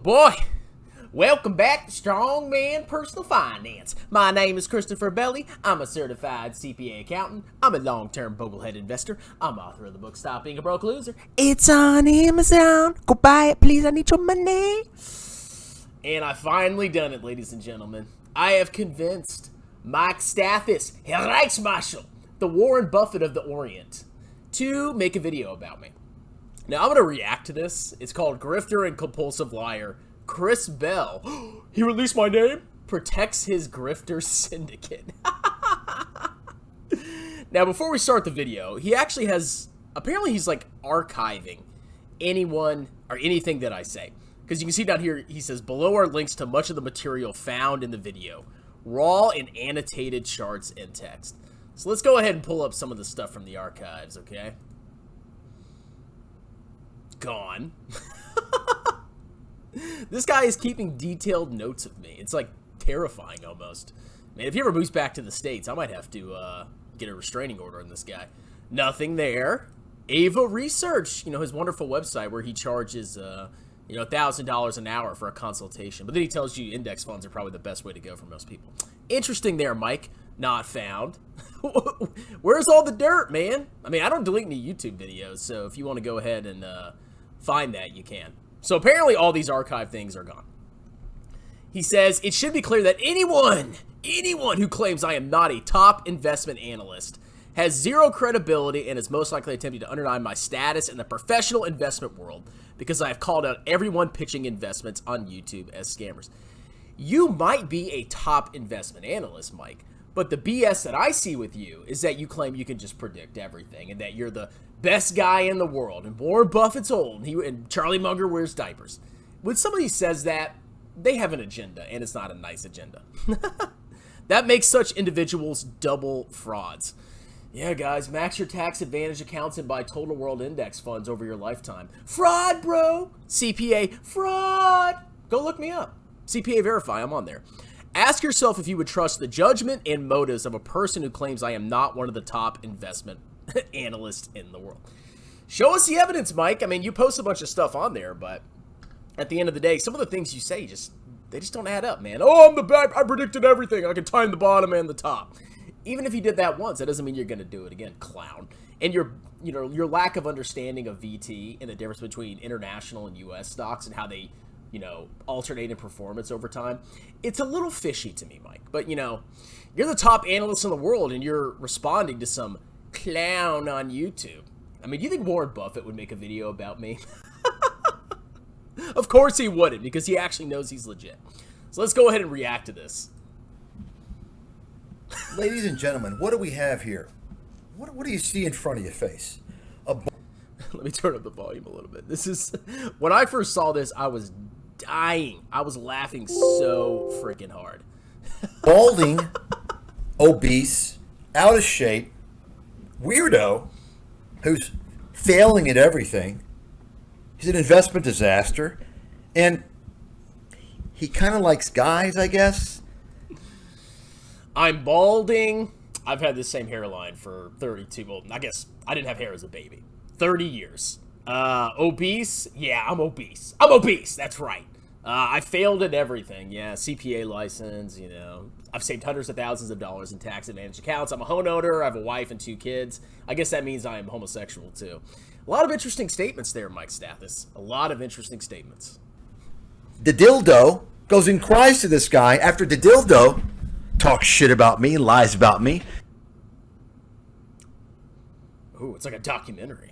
boy, welcome back to Strongman Personal Finance. My name is Christopher Belly. I'm a certified CPA accountant. I'm a long-term boglehead investor. I'm author of the book Stop Being a Broke Loser. It's on Amazon. Go buy it, please. I need your money. And I finally done it, ladies and gentlemen. I have convinced Mike Stathis, Herr Reichsmarshal, the Warren Buffett of the Orient, to make a video about me. Now, I'm going to react to this. It's called Grifter and Compulsive Liar. Chris Bell, he released my name, protects his grifter syndicate. Now, before we start the video, he actually has, apparently he's like archiving anyone or anything that I say. Because you can see down here, he says, below are links to much of the material found in the video. Raw and annotated charts and text. So let's go ahead and pull up some of the stuff from the archives, okay? Gone. This guy is keeping detailed notes of me. It's like terrifying almost. Man, if he ever moves back to the States, I might have to get a restraining order on this guy. Nothing there. Ava Research, his wonderful website where he charges, $1,000 an hour for a consultation. But then he tells you index funds are probably the best way to go for most people. Interesting there, Mike. Not found. Where's all the dirt, man? I mean, I don't delete any YouTube videos, so if you want to go ahead and find that, you can. So apparently all these archive things are gone. He says, it should be clear that anyone who claims I am not a top investment analyst has zero credibility and is most likely attempting to undermine my status in the professional investment world because I have called out everyone pitching investments on YouTube as scammers. You might be a top investment analyst, Mike, but the BS that I see with you is that you claim you can just predict everything and that you're the best guy in the world and Warren Buffett's old and Charlie Munger wears diapers. When somebody says that, they have an agenda and it's not a nice agenda. That makes such individuals double frauds. Yeah, guys, max your tax advantage accounts and buy total world index funds over your lifetime. Fraud, bro! CPA, fraud! Go look me up. CPA Verify, I'm on there. Ask yourself if you would trust the judgment and motives of a person who claims I am not one of the top investment analysts in the world. Show us the evidence, Mike. I mean, you post a bunch of stuff on there, but at the end of the day, some of the things you say, they just don't add up, man. Oh, I'm the best. I predicted everything. I can time the bottom and the top. Even if you did that once, that doesn't mean you're going to do it again, clown. And your lack of understanding of VT and the difference between international and U.S. stocks and how they alternate in performance over time. It's a little fishy to me, Mike. But, you're the top analyst in the world and you're responding to some clown on YouTube. I mean, do you think Warren Buffett would make a video about me? Of course he wouldn't, because he actually knows he's legit. So let's go ahead and react to this. Ladies and gentlemen, what do we have here? What do you see in front of your face? Let me turn up the volume a little bit. This is, when I first saw this, I was dying. I was laughing so freaking hard. Balding, obese, out of shape, weirdo, who's failing at everything. He's an investment disaster, and he kind of likes guys, I guess. I'm balding. I've had the same hairline for 32, well, I guess I didn't have hair as a baby. 30 years. Obese? Yeah, I'm obese. I'm obese, that's right. I failed at everything. Yeah, CPA license, I've saved hundreds of thousands of dollars in tax advantage accounts. I'm a homeowner. I have a wife and 2 kids. I guess that means I am homosexual, too. A lot of interesting statements there, Mike Stathis. A lot of interesting statements. The dildo goes and cries to this guy after the dildo talks shit about me and lies about me. Ooh, it's like a documentary.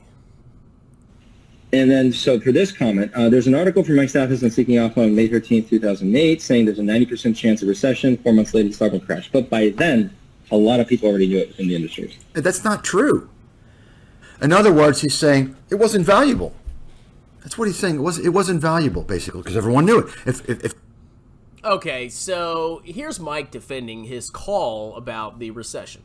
And then, so for this comment, there's an article from Mike Stathis on Seeking Alpha on May 13th, 2008, saying there's a 90% chance of recession. 4 months later, the stock will crash. But by then, a lot of people already knew it in the industry. That's not true. In other words, he's saying it wasn't valuable. That's what he's saying. It wasn't valuable, basically, because everyone knew it. If Okay, so here's Mike defending his call about the recession.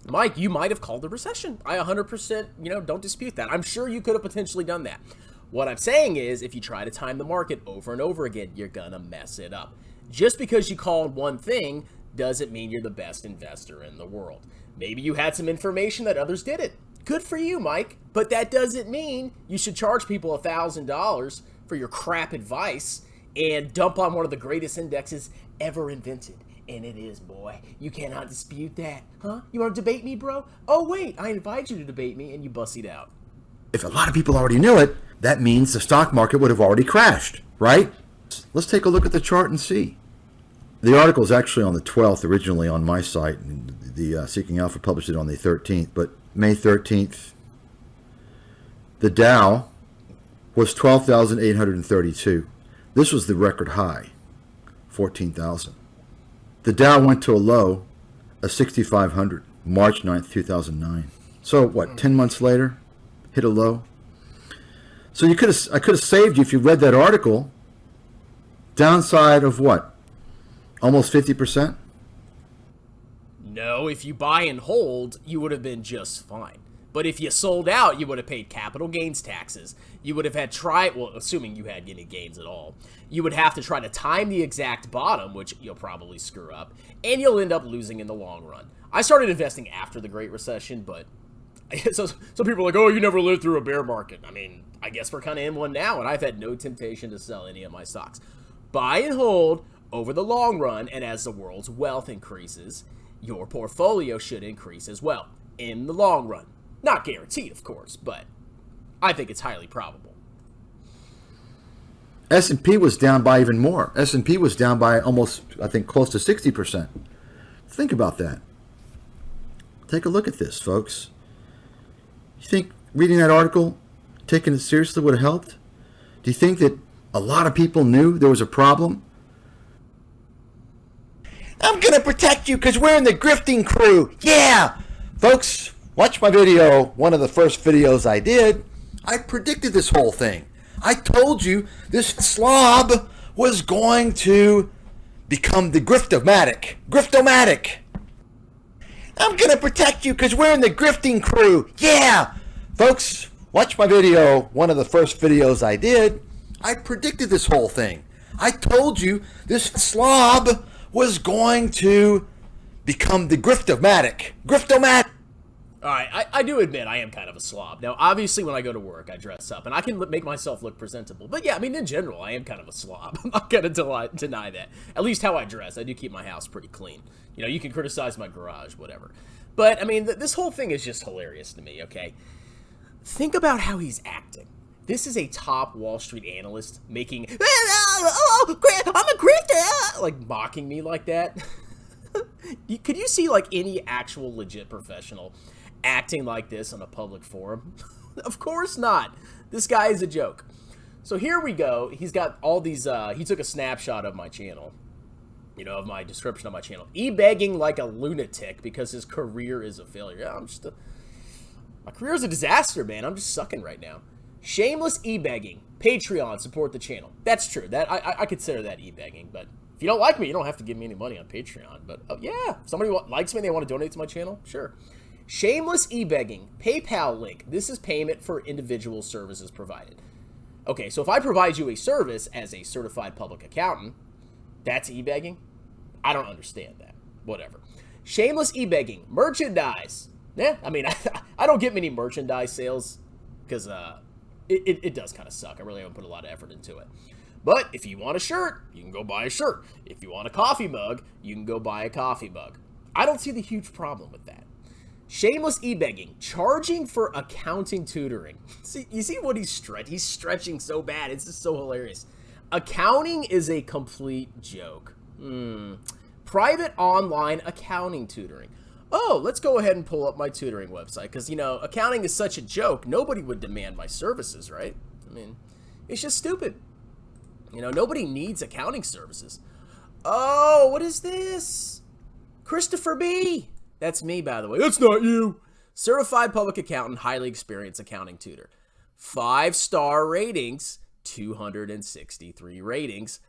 Mike, you might have called the recession. I 100%, don't dispute that. I'm sure you could have potentially done that. What I'm saying is, if you try to time the market over and over again, you're gonna mess it up. Just because you called one thing doesn't mean you're the best investor in the world. Maybe you had some information that others didn't. Good for you, Mike. But that doesn't mean you should charge people $1,000 for your crap advice and dump on one of the greatest indexes ever invented. And it is, boy. You cannot dispute that. Huh? You want to debate me, bro? Oh, wait. I invite you to debate me, and you bussied out. If a lot of people already knew it, that means the stock market would have already crashed, right? Let's take a look at the chart and see. The article is actually on the 12th, originally on my site. The Seeking Alpha published it on the 13th, but May 13th, the Dow was 12,832. This was the record high, 14,000. The Dow went to a low of 6,500, March 9th, 2009. So what, 10 months later, hit a low? So I could have saved you if you read that article. Downside of what? Almost 50%? No, if you buy and hold, you would have been just fine. But if you sold out, you would have paid capital gains taxes. You would have had well, assuming you had any gains at all, you would have to try to time the exact bottom, which you'll probably screw up, and you'll end up losing in the long run. I started investing after the Great Recession, but so some people are like, oh, you never lived through a bear market. I mean, I guess we're kind of in one now, and I've had no temptation to sell any of my stocks. Buy and hold over the long run, and as the world's wealth increases, your portfolio should increase as well in the long run. Not guaranteed, of course, but I think it's highly probable. S&P was down by even more. S&P was down by almost, I think, close to 60%. Think about that. Take a look at this, folks. You think reading that article, taking it seriously would have helped? Do you think that a lot of people knew there was a problem? I'm going to protect you because we're in the grifting crew. Yeah! Folks, watch my video, one of the first videos I did. I predicted this whole thing. I told you this slob was going to become the griftomatic. Griftomatic. I'm going to protect you because we're in the grifting crew. Yeah! Folks, watch my video, one of the first videos I did. I predicted this whole thing. I told you this slob was going to become the griftomatic. Griftomatic. All right, I do admit I am kind of a slob. Now, obviously, when I go to work, I dress up, and I can make myself look presentable. But yeah, I mean, in general, I am kind of a slob. I'm not going to deny that. At least how I dress. I do keep my house pretty clean. You know, you can criticize my garage, whatever. But, I mean, this whole thing is just hilarious to me, okay? Think about how he's acting. This is a top Wall Street analyst making, I'm a grifter, like mocking me like that. Could you see, like, any actual legit professional acting like this on a public forum? Of course not. This guy is a joke. So here we go. He's got all these, he took a snapshot of my channel, you know, of my description of my channel. E-begging like a lunatic because his career is a failure. Yeah, my career is a disaster, man. I'm just sucking right now. Shameless e-begging. Patreon, support the channel. That's true. That I consider that e-begging, but if you don't like me, you don't have to give me any money on Patreon. But yeah, if somebody likes me and they want to donate to my channel, sure. Shameless e-begging. PayPal link. This is payment for individual services provided. Okay, so if I provide you a service as a certified public accountant, that's e-begging? I don't understand that. Whatever. Shameless e-begging. Merchandise. Yeah, I mean, I don't get many merchandise sales because it does kind of suck. I really haven't put a lot of effort into it. But if you want a shirt, you can go buy a shirt. If you want a coffee mug, you can go buy a coffee mug. I don't see the huge problem with that. Shameless e-begging, charging for accounting tutoring. See, you see what he's stretching so bad. It's just so hilarious. Accounting is a complete joke. Private online accounting tutoring. Oh, let's go ahead and pull up my tutoring website because, you know, accounting is such a joke. Nobody would demand my services, right? I mean, it's just stupid. You know, nobody needs accounting services. Oh, what is this? Christopher B. That's me, by the way. That's not you. Certified public accountant, highly experienced accounting tutor. 5-star ratings, 263 ratings,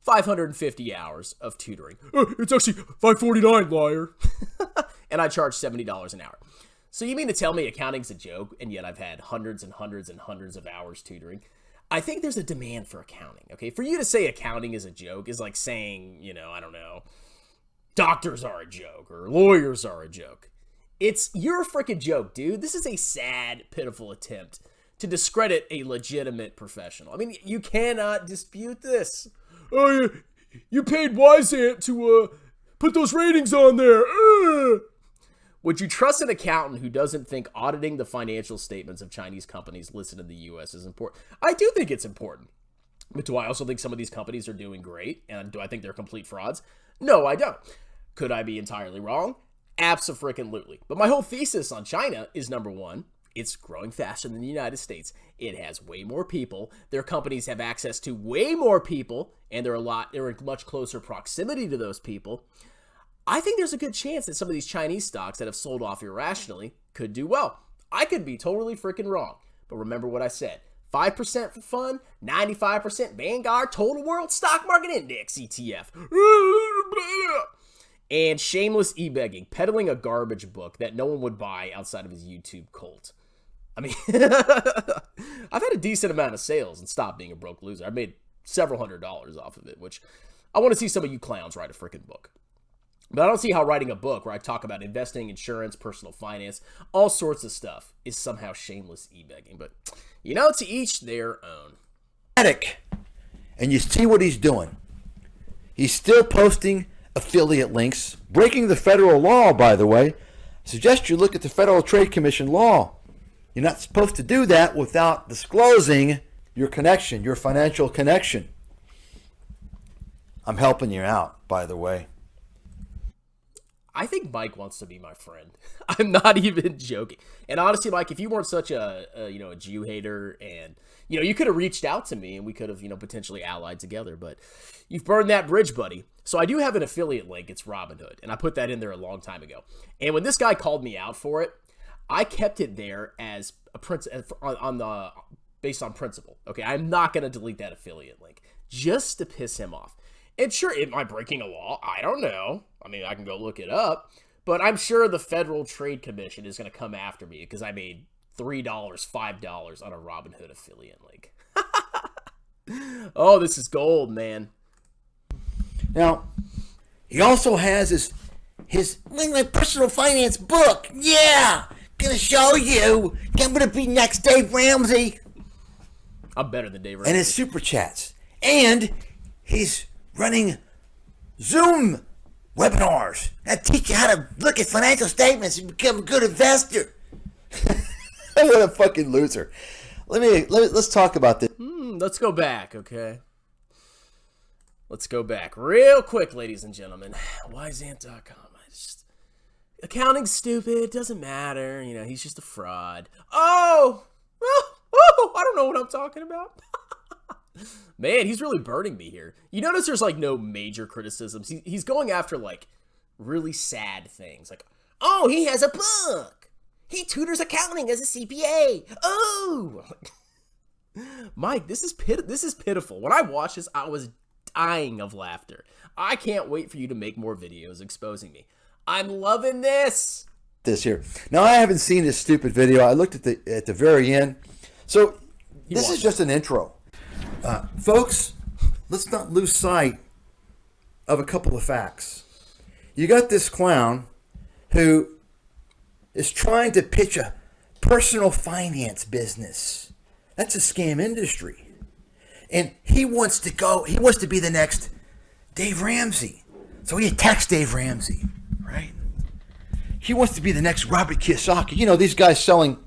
550 hours of tutoring. It's actually $549, liar. And I charge $70 an hour. So you mean to tell me accounting's a joke, and yet I've had hundreds and hundreds and hundreds of hours tutoring? I think there's a demand for accounting, okay? For you to say accounting is a joke is like saying, you know, I don't know, doctors are a joke or lawyers are a joke. You're a freaking joke, dude. This is a sad, pitiful attempt to discredit a legitimate professional. I mean, you cannot dispute this. oh, you paid Wisant to put those ratings on there. Would you trust an accountant who doesn't think auditing the financial statements of Chinese companies listed in the U.S. is important? I do think it's important. But do I also think some of these companies are doing great? And do I think they're complete frauds? No, I don't. Could I be entirely wrong? Abso-freaking-lutely. But my whole thesis on China is, number one, it's growing faster than the United States. It has way more people. Their companies have access to way more people, and they're in much closer proximity to those people. I think there's a good chance that some of these Chinese stocks that have sold off irrationally could do well. I could be totally freaking wrong. But remember what I said. 5% for fun, 95% Vanguard Total World Stock Market Index ETF. And shameless e-begging, peddling a garbage book that no one would buy outside of his YouTube cult. I mean, I've had a decent amount of sales and stopped being a broke loser. I made several $100s off of it, which I want to see some of you clowns write a freaking book. But I don't see how writing a book where I talk about investing, insurance, personal finance, all sorts of stuff is somehow shameless e-begging. But, to each their own. And you see what he's doing. He's still posting affiliate links, breaking the federal law, by the way. I suggest you look at the Federal Trade Commission law. You're not supposed to do that without disclosing your connection, your financial connection. I'm helping you out, by the way. I think Mike wants to be my friend. I'm not even joking. And honestly, Mike, if you weren't such a Jew hater and, you could have reached out to me and we could have, potentially allied together, but you've burned that bridge, buddy. So I do have an affiliate link. It's Robinhood. And I put that in there a long time ago. And when this guy called me out for it, I kept it there as a based on principle. Okay. I'm not going to delete that affiliate link just to piss him off. And sure, am I breaking a law? I don't know. I mean, I can go look it up. But I'm sure the Federal Trade Commission is going to come after me because I made $3, $5 on a Robinhood affiliate link. Oh, this is gold, man. Now, he also has his my personal finance book. Yeah, gonna show you. I'm gonna be next Dave Ramsey. I'm better than Dave Ramsey. And his super chats. And he's running Zoom webinars that teach you how to look at financial statements and become a good investor. What a fucking loser. Let's talk about this. Let's go back, okay? Let's go back real quick, ladies and gentlemen. Wisant.com. Accounting's stupid. Doesn't matter. He's just a fraud. Oh, I don't know what I'm talking about. Man, he's really burning me here. You notice there's no major criticisms. He's going after really sad things. Oh, he has a book. He tutors accounting as a CPA. Oh, Mike, this is pitiful. When I watched this, I was dying of laughter. I can't wait for you to make more videos exposing me. I'm loving this. This here. Now, I haven't seen this stupid video. I looked at the very end. So this is just an intro. Folks, let's not lose sight of a couple of facts. You got this clown who is trying to pitch a personal finance business. That's a scam industry. And he wants to be the next Dave Ramsey. So he attacks Dave Ramsey, right? He wants to be the next Robert Kiyosaki. These guys selling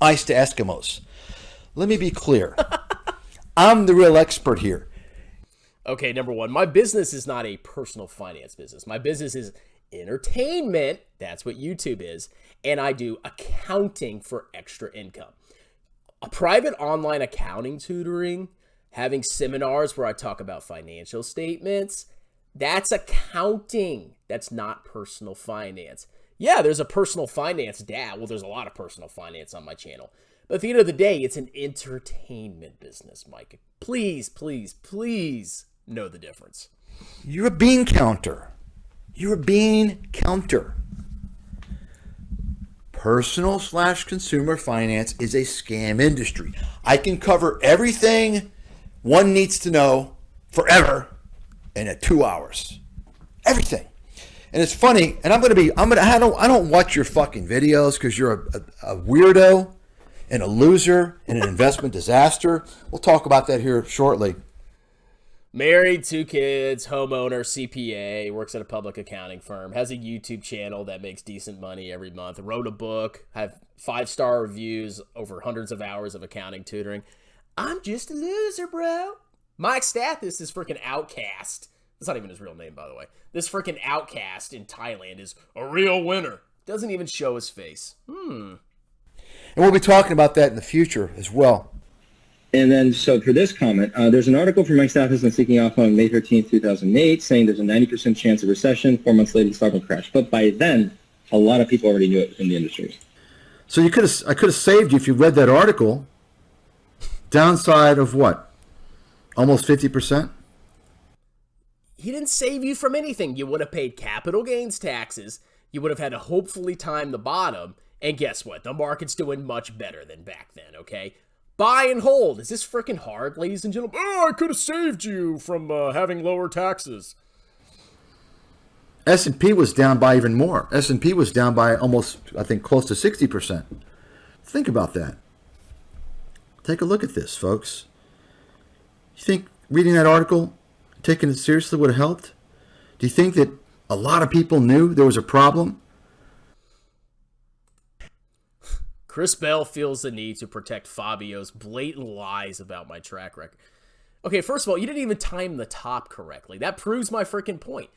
ice to Eskimos. Let me be clear. I'm the real expert here. Okay, number one, my business is not a personal finance business. My business is entertainment. That's what YouTube is. And I do accounting for extra income. A private online accounting tutoring, having seminars where I talk about financial statements, that's accounting. That's not personal finance. Yeah, there's a personal finance dad. Well, there's a lot of personal finance on my channel. But at the end of the day, it's an entertainment business, Mike. Please, please, please know the difference. You're a bean counter. You're a bean counter. Personal/consumer finance is a scam industry. I can cover everything one needs to know forever in 2 hours. Everything. And it's funny, and I don't watch your fucking videos because you're a weirdo and a loser and an investment disaster. We'll talk about that here shortly. Married, 2 kids, homeowner, CPA, works at a public accounting firm, has a YouTube channel that makes decent money every month, wrote a book, have 5-star reviews, over hundreds of hours of accounting tutoring. I'm just a loser, bro. Mike Stathis is freaking outcast. That's not even his real name, by the way. This freaking outcast in Thailand is a real winner. Doesn't even show his face. And we'll be talking about that in the future as well. And then, so for this comment, there's an article from Mike Stathis on Seeking Alpha on May 13th, 2008, saying there's a 90% chance of recession. 4 months later, the stock will crash. But by then, a lot of people already knew it in the industry. So I could have saved you if you read that article. Downside of what? Almost 50%? He didn't save you from anything. You would have paid capital gains taxes. You would have had to hopefully time the bottom. And guess what? The market's doing much better than back then, okay? Buy and hold. Is this freaking hard, ladies and gentlemen? Oh, I could have saved you from having lower taxes. S&P was down by even more. S&P was down by almost, I think, close to 60%. Think about that. Take a look at this, folks. You think reading that article, taking it seriously would have helped? Do you think that a lot of people knew there was a problem? Chris Bell feels the need to protect Fabio's blatant lies about my track record. Okay, first of all, you didn't even time the top correctly. That proves my freaking point.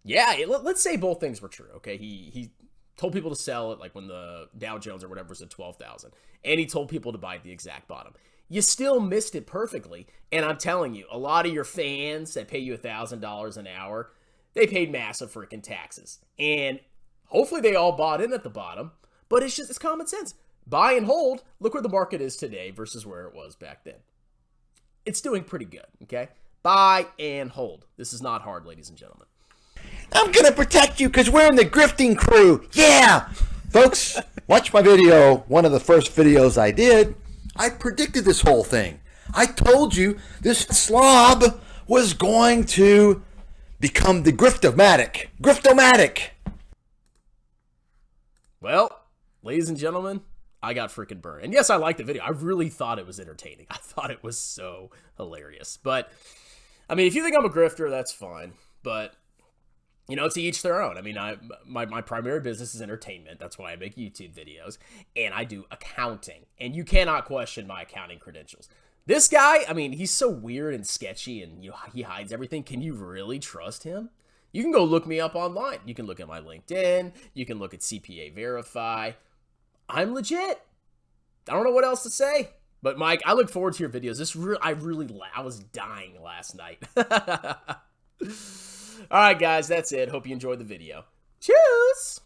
Yeah, let's say both things were true, okay? He told people to sell it like when the Dow Jones or whatever was at 12,000, and he told people to buy at the exact bottom. You still missed it perfectly, and I'm telling you, a lot of your fans that pay you $1,000 an hour, they paid massive freaking taxes. And hopefully they all bought in at the bottom, but it's common sense. Buy and hold. Look where the market is today versus where it was back then. It's doing pretty good, okay? Buy and hold. This is not hard, ladies and gentlemen. I'm going to protect you because we're in the grifting crew. Yeah. Folks, watch my video. One of the first videos I did. I predicted this whole thing. I told you this slob was going to become the Griftomatic. Griftomatic. Well, ladies and gentlemen, I got freaking burned. And yes, I liked the video. I really thought it was entertaining. I thought it was so hilarious. But, I mean, if you think I'm a grifter, that's fine. But, you know, to each their own. I mean, my primary business is entertainment. That's why I make YouTube videos. And I do accounting. And you cannot question my accounting credentials. This guy, I mean, he's so weird and sketchy and he hides everything. Can you really trust him? You can go look me up online. You can look at my LinkedIn. You can look at CPA Verify. I'm legit. I don't know what else to say. But Mike, I look forward to your videos. I was dying last night. All right, guys, that's it. Hope you enjoyed the video. Cheers!